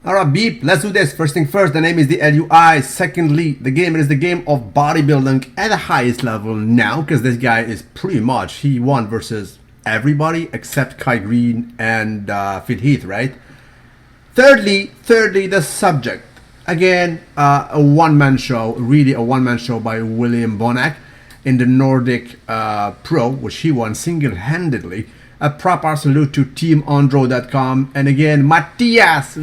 Alright, beep, let's do this. First thing first, the name is the LUI. Secondly, the game is the game of bodybuilding at the highest level now, because this guy is pretty much, he won versus everybody except Kai Green and Phil Heath, right? Thirdly, the subject. Again, a one-man show, really a one-man show by William Bonac in the Nordic Pro, which he won single-handedly. A proper salute to teamandro.com, and again Matthias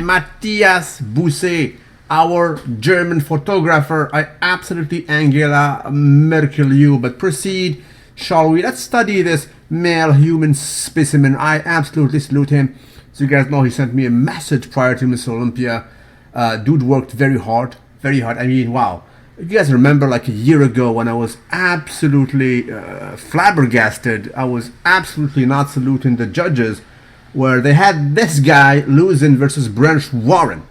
Busset, our German photographer. I absolutely Angela Merkel you, but proceed, shall we? Let's study this male human specimen. I absolutely salute him. So you guys know he sent me a message prior to Miss Olympia. Dude worked very hard. I mean, wow. If you guys remember, like a year ago, when I was absolutely flabbergasted, I was absolutely not saluting the judges, where they had this guy losing versus Branch Warren,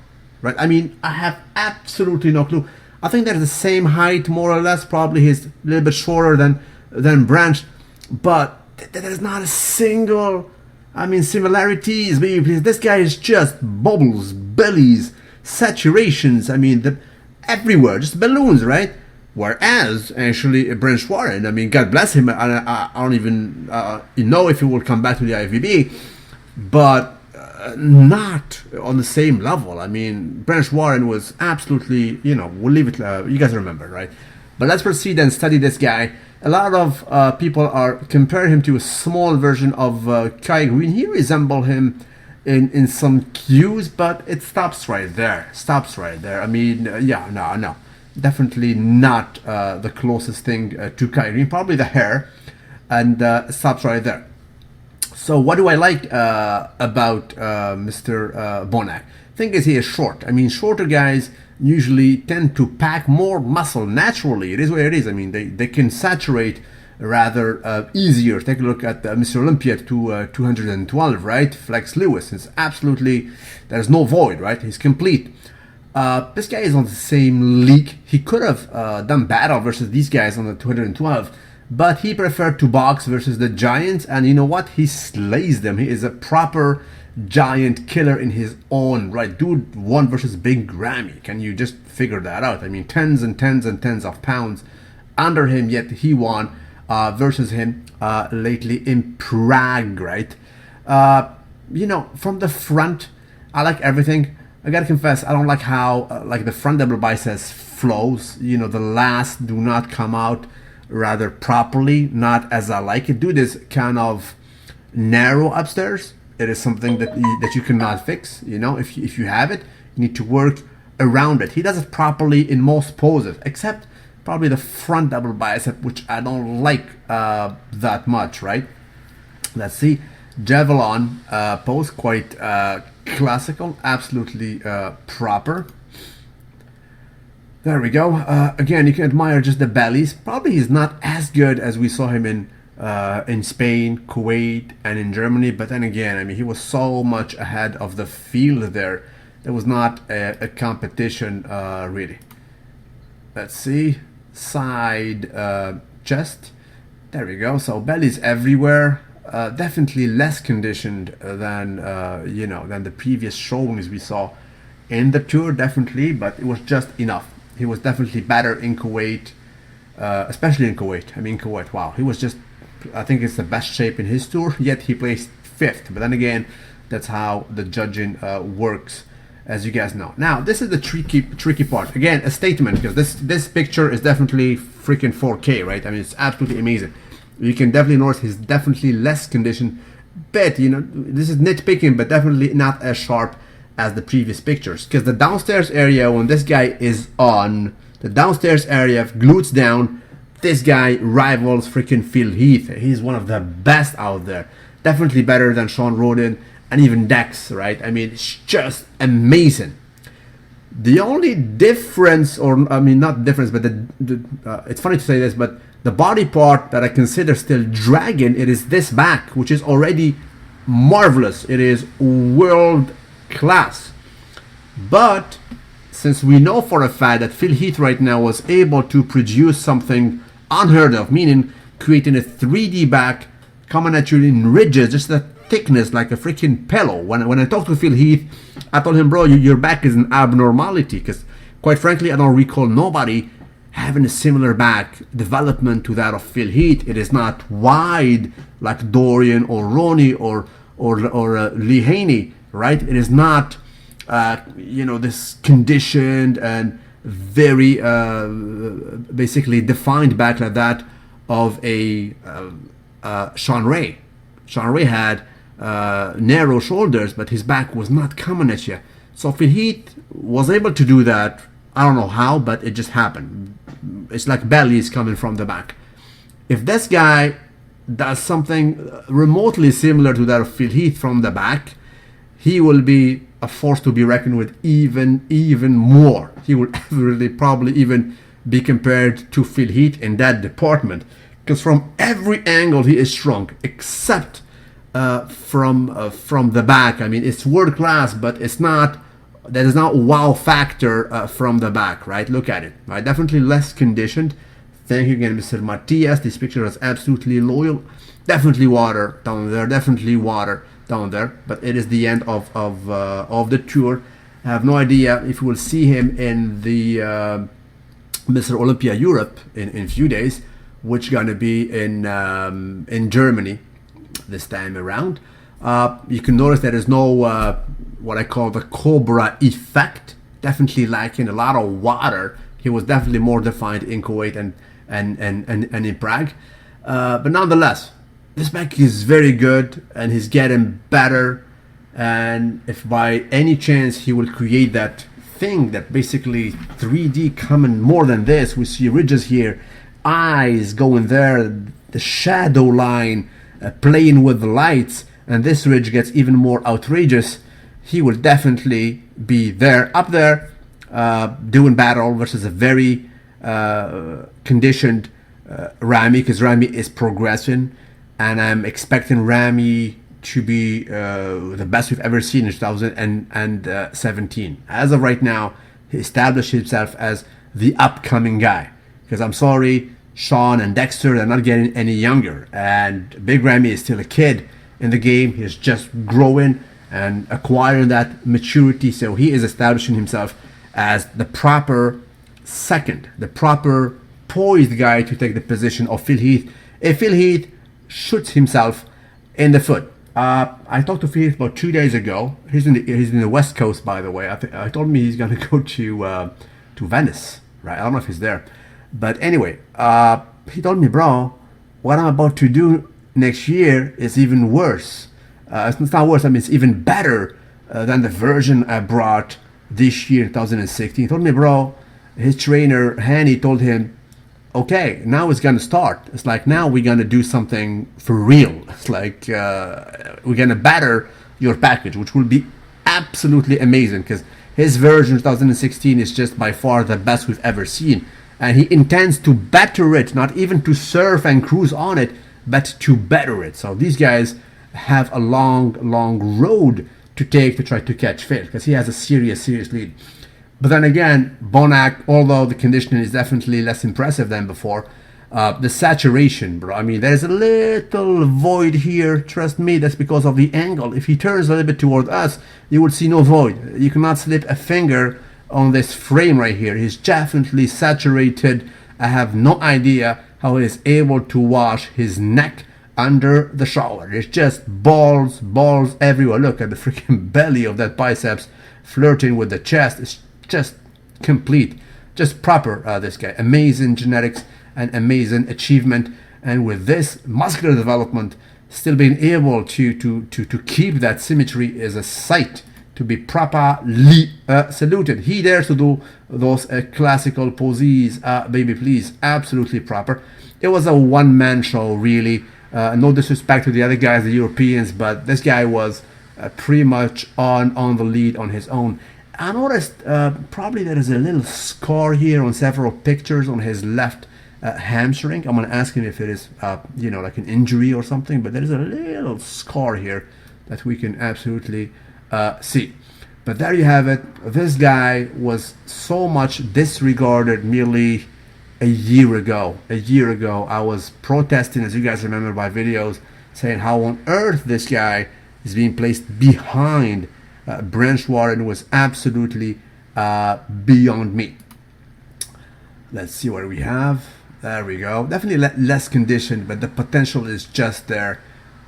right? I mean, I have absolutely no clue. I think they're the same height, more or less. Probably he's a little bit shorter than Branch, but there's not a single, I mean, similarities. Maybe please. This guy is just bubbles, bellies, saturations. I mean, everywhere, just balloons, right? Whereas, actually, Branch Warren, I mean, God bless him, I don't even know if he will come back to the IFBB, but not on the same level. I mean, Branch Warren was absolutely, we'll leave it, you guys remember, right? But let's proceed and study this guy. A lot of people are comparing him to a small version of Kai Green. He resembles him in some cues, but it stops right there. I mean, no, definitely not the closest thing to Kai Green. Probably the hair, and stops right there. So what do I like about Mr. Bonac? Thing is, he is short. I mean, shorter guys usually tend to pack more muscle naturally. It is what it is. I mean, they can saturate rather easier. Take a look at Mr. Olympia to 212, right? Flex Lewis is absolutely, there's no void, right? He's complete. This guy is on the same league. He could have done battle versus these guys on the 212, but he preferred to box versus the Giants, and you know what? He slays them. He is a proper giant killer in his own right. Dude won versus Big Grammy. Can you just figure that out? I mean, tens and tens of pounds under him, yet he won versus him lately in Prague, right? From the front, I like everything. I gotta confess, I don't like how like the front double biceps flows. The last do not come out rather properly, not as I like it. Dude is kind of narrow upstairs. It is something that you cannot fix. If you have it, you need to work around it. He does it properly in most poses, except probably the front double bicep, which I don't like that much, right? Let's see. Javelin pose, quite classical, absolutely proper. There we go. Again, you can admire just the bellies. Probably he's not as good as we saw him in Spain, Kuwait, and in Germany. But then again, I mean, he was so much ahead of the field there. There was not a competition really. Let's see. Side chest. There we go. So belly's everywhere. Definitely less conditioned than than the previous showings we saw in the tour. Definitely, but it was just enough. He was definitely better in Kuwait, especially in Kuwait. I mean, Kuwait. Wow, he was just. I think it's the best shape in his tour. Yet he placed 5th. But then again, that's how the judging works, as you guys know. Now, this is the tricky part. Again, a statement, because this picture is definitely freaking 4K, right? I mean, it's absolutely amazing. You can definitely notice he's definitely less conditioned. But, this is nitpicking, but definitely not as sharp as the previous pictures. Because the downstairs area, when this guy is on, the downstairs area, glutes down, this guy rivals freaking Phil Heath. He's one of the best out there. Definitely better than Sean Roden and even Dex, right? I mean, it's just amazing. The only difference, or I mean, not difference, but it's funny to say this, but the body part that I consider still dragging, it is this back, which is already marvelous. It is world class. But since we know for a fact that Phil Heath right now was able to produce something unheard of, meaning creating a 3D back, coming at you in ridges, just a thickness like a freaking pillow. When I talked to Phil Heath, I told him, bro, your back is an abnormality, because quite frankly, I don't recall nobody having a similar back development to that of Phil Heath. It is not wide like Dorian or Ronnie or Lee Haney, right? It is not, this conditioned and very basically defined back like that of a Sean Ray. Sean Ray had narrow shoulders, but his back was not coming at you. So Phil Heath was able to do that. I don't know how, but it just happened. It's like bellies coming from the back. If this guy does something remotely similar to that of Phil Heath from the back, he will be a force to be reckoned with even more. He will really probably even be compared to Phil Heath in that department, because from every angle he is strong, except from the back. I mean, it's world class, but it's not. There is not wow factor from the back, right? Look at it, right? Definitely less conditioned. Thank you again, Mr. Matias. This picture is absolutely loyal. Definitely water down there. Definitely water down there. But it is the end of the tour. I have no idea if we will see him in the Mr. Olympia Europe in a few days, which gonna be in Germany this time around. You can notice there is no what I call the Cobra effect. Definitely lacking a lot of water. He was definitely more defined in Kuwait and in Prague. But nonetheless, this back is very good and he's getting better. And if by any chance he will create that thing that basically 3D coming more than this, we see ridges here, eyes going there, the shadow line playing with the lights, and this ridge gets even more outrageous, he will definitely be there, up there, doing battle versus a very conditioned Ramy, because Ramy is progressing, and I'm expecting Ramy to be the best we've ever seen in 2017. As of right now, he established himself as the upcoming guy, because I'm sorry, Sean and Dexter, they're not getting any younger, and Big Ramy is still a kid in the game. He's just growing and acquiring that maturity, so he is establishing himself as the proper second, the proper poised guy to take the position of Phil Heath if Phil Heath shoots himself in the foot. I talked to Phil Heath about 2 days ago. He's in the West Coast, by the way. I told me he's gonna go to Venice, right? I don't know if he's there, but anyway, he told me, bro, what I'm about to do next year is even worse. It's not worse. I mean, it's even better than the version I brought this year, 2016. He told me, bro, his trainer Hanny told him, okay, now it's gonna start. It's like, now we're gonna do something for real. It's like we're gonna batter your package, which will be absolutely amazing, because his version 2016 is just by far the best we've ever seen, and he intends to better it, not even to surf and cruise on it, but to better it. So these guys have a long road to take to try to catch Phil, because he has a serious lead. But then again, Bonac, although the conditioning is definitely less impressive than before, the saturation, bro, I mean, there's a little void here. Trust me, that's because of the angle. If he turns a little bit toward us, you will see no void. You cannot slip a finger on this frame right here. He's definitely saturated. I have no idea how he is able to wash his neck under the shower. It's just balls everywhere. Look at the freaking belly of that biceps flirting with the chest. It's just complete, just proper. This guy, amazing genetics and amazing achievement, and with this muscular development, still being able to keep that symmetry is a sight to be properly saluted. He dares to do those classical poses, baby, please, absolutely proper. It was a one-man show, really. No disrespect to the other guys, the Europeans, but this guy was pretty much on the lead on his own. I noticed probably there is a little scar here on several pictures on his left hamstring. I'm gonna ask him if it is like an injury or something, but there is a little scar here that we can absolutely see. But there you have it. This guy was so much disregarded merely a year ago. I was protesting, as you guys remember my videos, saying how on earth this guy is being placed behind Branch Warren was absolutely beyond me. Let's see what we have. There we go. Definitely less conditioned, but the potential is just there.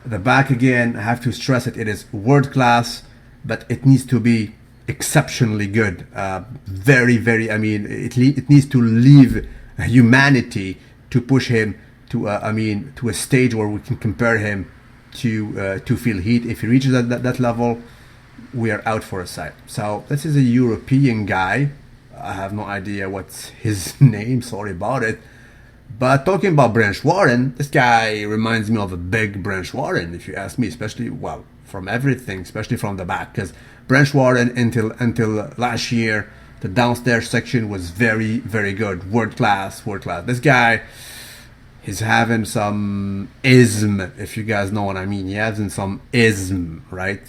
The back again, I have to stress it, it is world class, but it needs to be exceptionally good. Very, I mean, it needs to leave humanity to push him to, to a stage where we can compare him to Feel Heat. If he reaches that level, we are out for a sight. So this is a European guy. I have no idea what's his name, sorry about it. But talking about Branch Warren, this guy reminds me of a big Branch Warren, if you ask me, especially, well, from everything, especially from the back. Because Branch Warren, until last year, the downstairs section was very, very good. World class, world class. This guy is having some ism, if you guys know what I mean. He has some ism, right?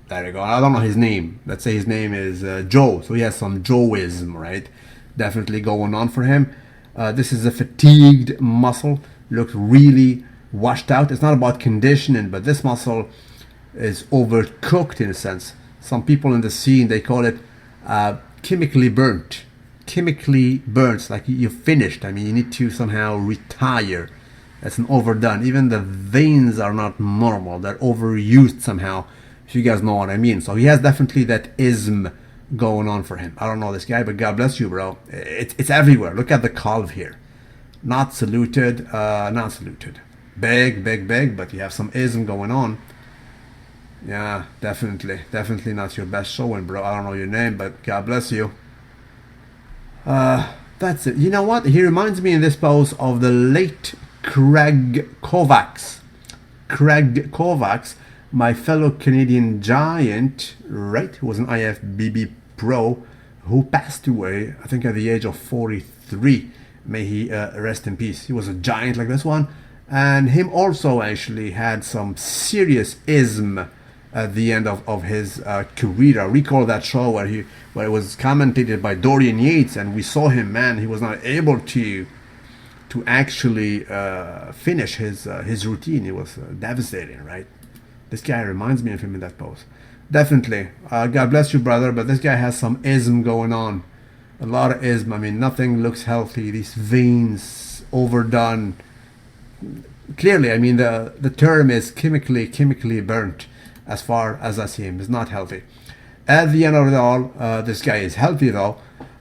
There you go. I don't know his name. Let's say his name is Joe. So he has some Joeism, right? Definitely going on for him. This is a fatigued muscle. Looks really washed out. It's not about conditioning, but this muscle is overcooked in a sense. Some people in the scene, they call it chemically burnt. Chemically burnt, like you're finished. I mean, you need to somehow retire. That's an overdone. Even the veins are not normal. They're overused somehow, if you guys know what I mean. So he has definitely that ism going on for him. I don't know this guy, but God bless you, bro. It's everywhere. Look at the calf here. Not saluted, not saluted. Big, but you have some ism going on. Yeah, definitely not your best showing, bro. I don't know your name, but God bless you. That's it. You know what? He reminds me in this pose of the late Craig Kovacs. Craig Kovacs, my fellow Canadian giant, right? Who was an IFBB pro who passed away, I think, at the age of 43. May he rest in peace. He was a giant like this one. And him also actually had some serious ism at the end of his career. I recall that show where it was commentated by Dorian Yates, and we saw him, man, he was not able to actually finish his routine. It was devastating, right? This guy reminds me of him in that pose. Definitely. God bless you, brother, but this guy has some ism going on. A lot of ism. I mean, nothing looks healthy. These veins overdone. Clearly, I mean, the term is chemically burnt. As far as I see him, is not healthy. At the end of it all, this guy is healthy though.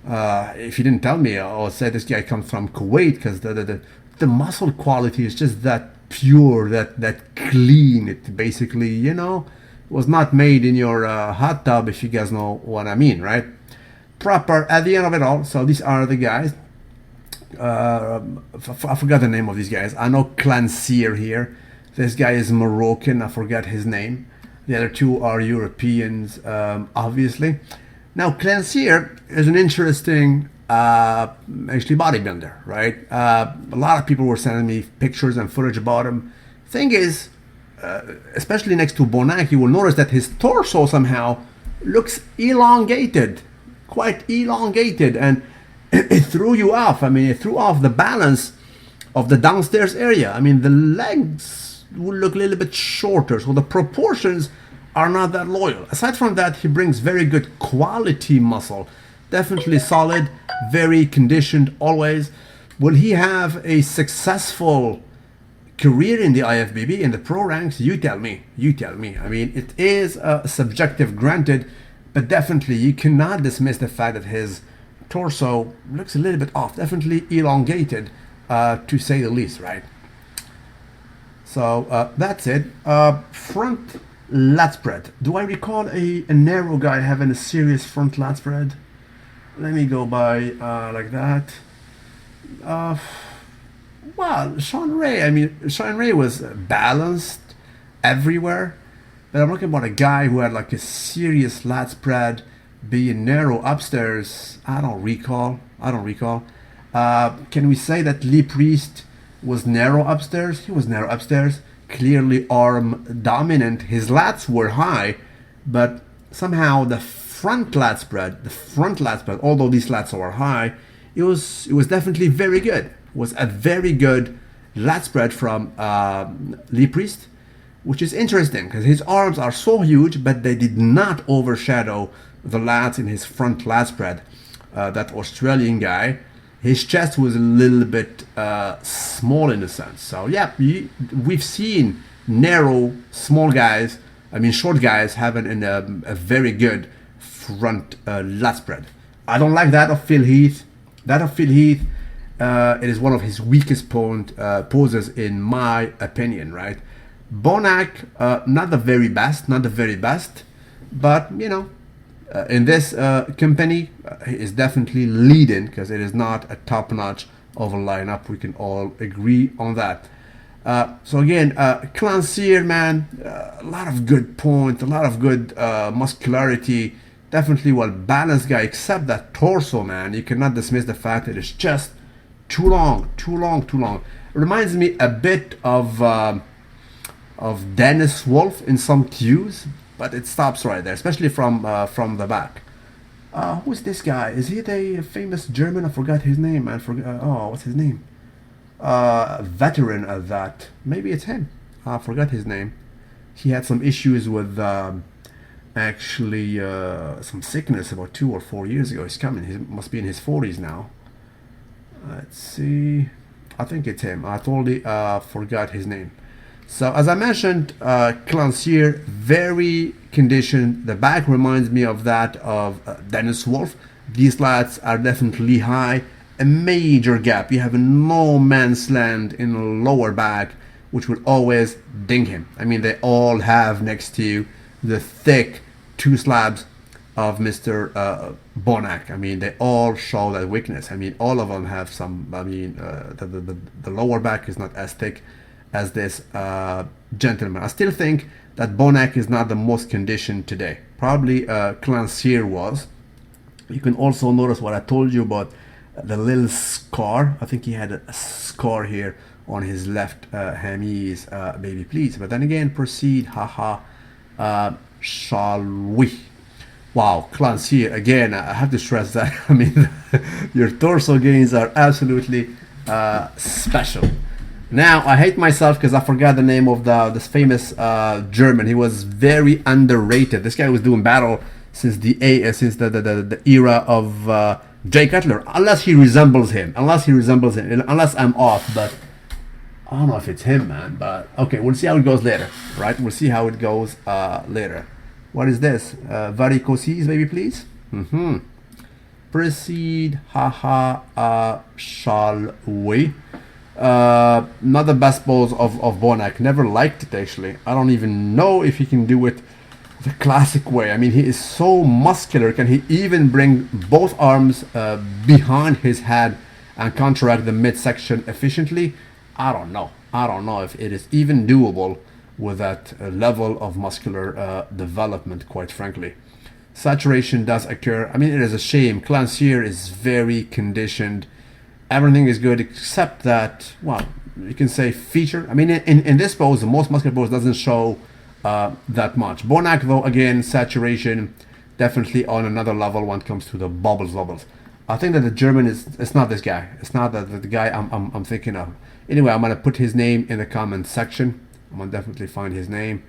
If you didn't tell me, I would say this guy comes from Kuwait, because the muscle quality is just that pure, that clean. It basically, you know, was not made in your hot tub, if you guys know what I mean, right? Proper at the end of it all. So these are the guys. I forgot the name of these guys. I know Clancyr here. This guy is Moroccan. I forgot his name. The other two are Europeans, obviously. Now, Clancyr is an interesting, actually, bodybuilder, right? A lot of people were sending me pictures and footage about him. Thing is, especially next to Bonac, you will notice that his torso somehow looks elongated, quite elongated, and it threw you off. I mean, it threw off the balance of the downstairs area. I mean, the legs will look a little bit shorter, so the proportions are not that loyal. Aside from that, he brings very good quality muscle, definitely solid, very conditioned always. Will he have a successful career in the IFBB, in the pro ranks? You tell me. I mean, it is subjective, granted, but definitely you cannot dismiss the fact that his torso looks a little bit off, definitely elongated, to say the least, right? So that's it. Front lat spread. Do I recall a narrow guy having a serious front lat spread? Let me go by like that. Well, Sean Ray was balanced everywhere, but I'm looking about a guy who had like a serious lat spread, being narrow upstairs. I don't recall. Can we say that Lee Priest was narrow upstairs? He was narrow upstairs, clearly arm dominant. His lats were high, but somehow the front lat spread, although these lats are high, it was definitely very good. It was a very good lat spread from Lee Priest, which is interesting because his arms are so huge, but they did not overshadow the lats in his front lat spread. That Australian guy, his chest was a little bit small in a sense. So yeah, we've seen narrow, small guys, I mean short guys having a very good front lat spread. I don't like that of Phil Heath. That of Phil Heath, it is one of his weakest poses in my opinion, right? Bonac, not the very best, but you know, in this company, is definitely leading because it is not a top-notch of a lineup. We can all agree on that. So again, Clancier, man, a lot of good points, a lot of good muscularity, definitely well-balanced guy, except that torso, man. You cannot dismiss the fact that it's just too long. It reminds me a bit of Dennis Wolf in some cues, but it stops right there, especially from the back. Who's this guy? Is he the famous German? I forgot his name. What's his name? Veteran of that. Maybe it's him. I forgot his name. He had some issues with actually some sickness about 2 or 4 years ago. He's coming. He must be in his 40s now. Let's see. I think it's him. I totally forgot his name. So as I mentioned, Clancier, very conditioned. The back reminds me of that of Dennis Wolf. These lats are definitely high. A major gap. You have a no man's land in the lower back, which will always ding him. I mean, they all have next to you the thick 2 slabs of Mr. Bonac. I mean, they all show that weakness. I mean, all of them have some. I mean, the lower back is not as thick as this gentleman. I still think that Bonac is not the most conditioned today. Probably Clancier was. You can also notice what I told you about the little scar. I think he had a scar here on his left hammies, baby please. But then again, proceed, haha, shall we? Wow, Clancier, again, I have to stress that. I mean, your torso gains are absolutely special. Now, I hate myself because I forgot the name of this famous German. He was very underrated. This guy was doing battle since the era of Jay Cutler, unless he resembles him. Unless I'm off, but I don't know if it's him, man. But okay, we'll see how it goes later, right? We'll see how it goes later. What is this? Varicosis, baby, please. Proceed, haha, shall we? Not the best pose of Bonac. Never liked it, actually. I don't even know if he can do it the classic way. I mean, he is so muscular. Can he even bring both arms behind his head and counteract the midsection efficiently? I don't know. I don't know if it is even doable with that level of muscular development, quite frankly. Saturation does occur. I mean, it is a shame. Clancier is very conditioned. Everything is good except that, well, you can say feature. I mean, in this pose, the most muscular pose doesn't show that much. Bonac, though, again, saturation definitely on another level when it comes to the bubbles. I think that the German it's not this guy. It's not the guy I'm thinking of. Anyway, I'm gonna put his name in the comment section. I'm gonna definitely find his name.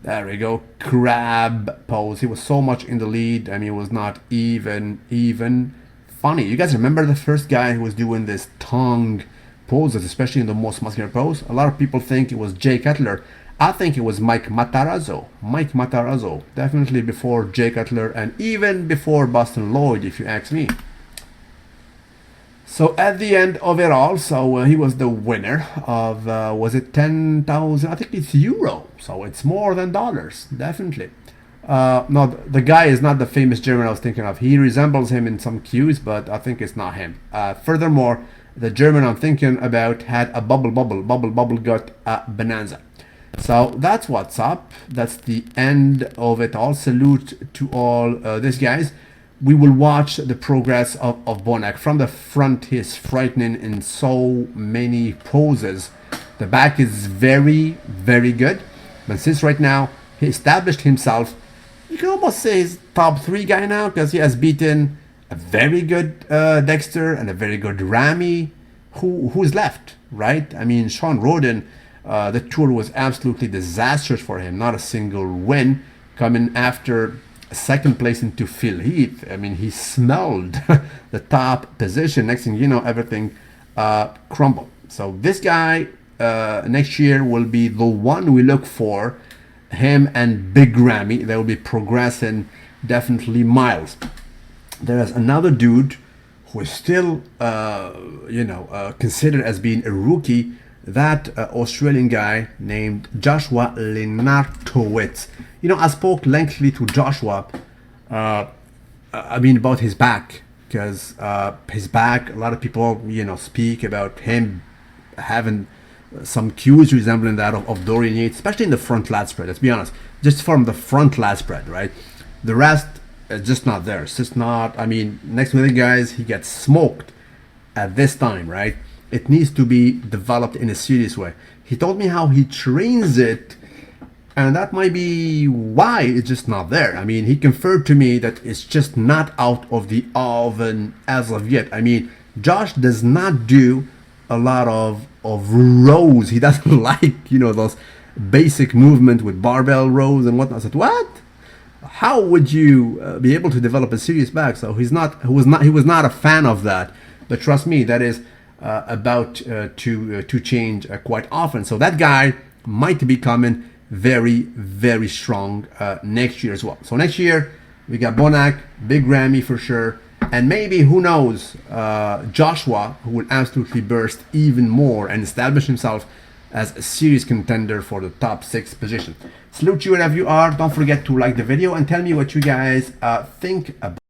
There we go. Crab pose. He was so much in the lead. I mean, it was not even funny. You guys remember the first guy who was doing this tongue poses, especially in the most muscular pose? A lot of people think it was Jay Cutler. I think it was Mike Matarazzo. Definitely before Jay Cutler and even before Boston Lloyd, if you ask me. So at the end of it all, so he was the winner of, was it 10,000? I think it's euro. So it's more than dollars, definitely. No, the guy is not the famous German I was thinking of. He resembles him in some cues, but I think it's not him. Furthermore, the German I'm thinking about had a bubble gut bonanza. So that's what's up. That's the end of it all. Salute to all these guys. We will watch the progress of Bonac. From the front, he's frightening in so many poses. The back is very, very good. But since right now, he established himself, you can almost say he's top 3 guy now, because he has beaten a very good Dexter and a very good Ramy. Who's left? right? I mean, Sean Roden, the tour was absolutely disastrous for him. Not a single win, coming after second place into Phil Heath. I mean, he smelled the top position. Next thing you know, everything crumbled. So this guy next year will be the one we look for. Him and Big Grammy, they will be progressing definitely miles. There's another dude who is still, considered as being a rookie. That Australian guy named Joshua Lenartowicz. You know, I spoke lengthily to Joshua. About his back, because his back. A lot of people, speak about him having some cues resembling that of Dorian Yates, especially in the front lat spread. Let's be honest, just from the front lat spread, right? The rest is just not there. It's just not. I mean, next to the guys, he gets smoked at this time, right? It needs to be developed in a serious way. He told me how he trains it, and that might be why it's just not there. I mean, he confirmed to me that it's just not out of the oven as of yet. I mean, Josh does not do a lot of rows. He doesn't like, those basic movement with barbell rows and whatnot. I said, what? How would you be able to develop a serious back? So he was not a fan of that. But trust me, that is about to change quite often. So that guy might be coming very, very strong next year as well. So next year we got Bonac, Big Grammy for sure, and maybe, who knows, Joshua, who will absolutely burst even more and establish himself as a serious contender for the top 6 position. Salute you wherever you are. Don't forget to like the video and tell me what you guys think about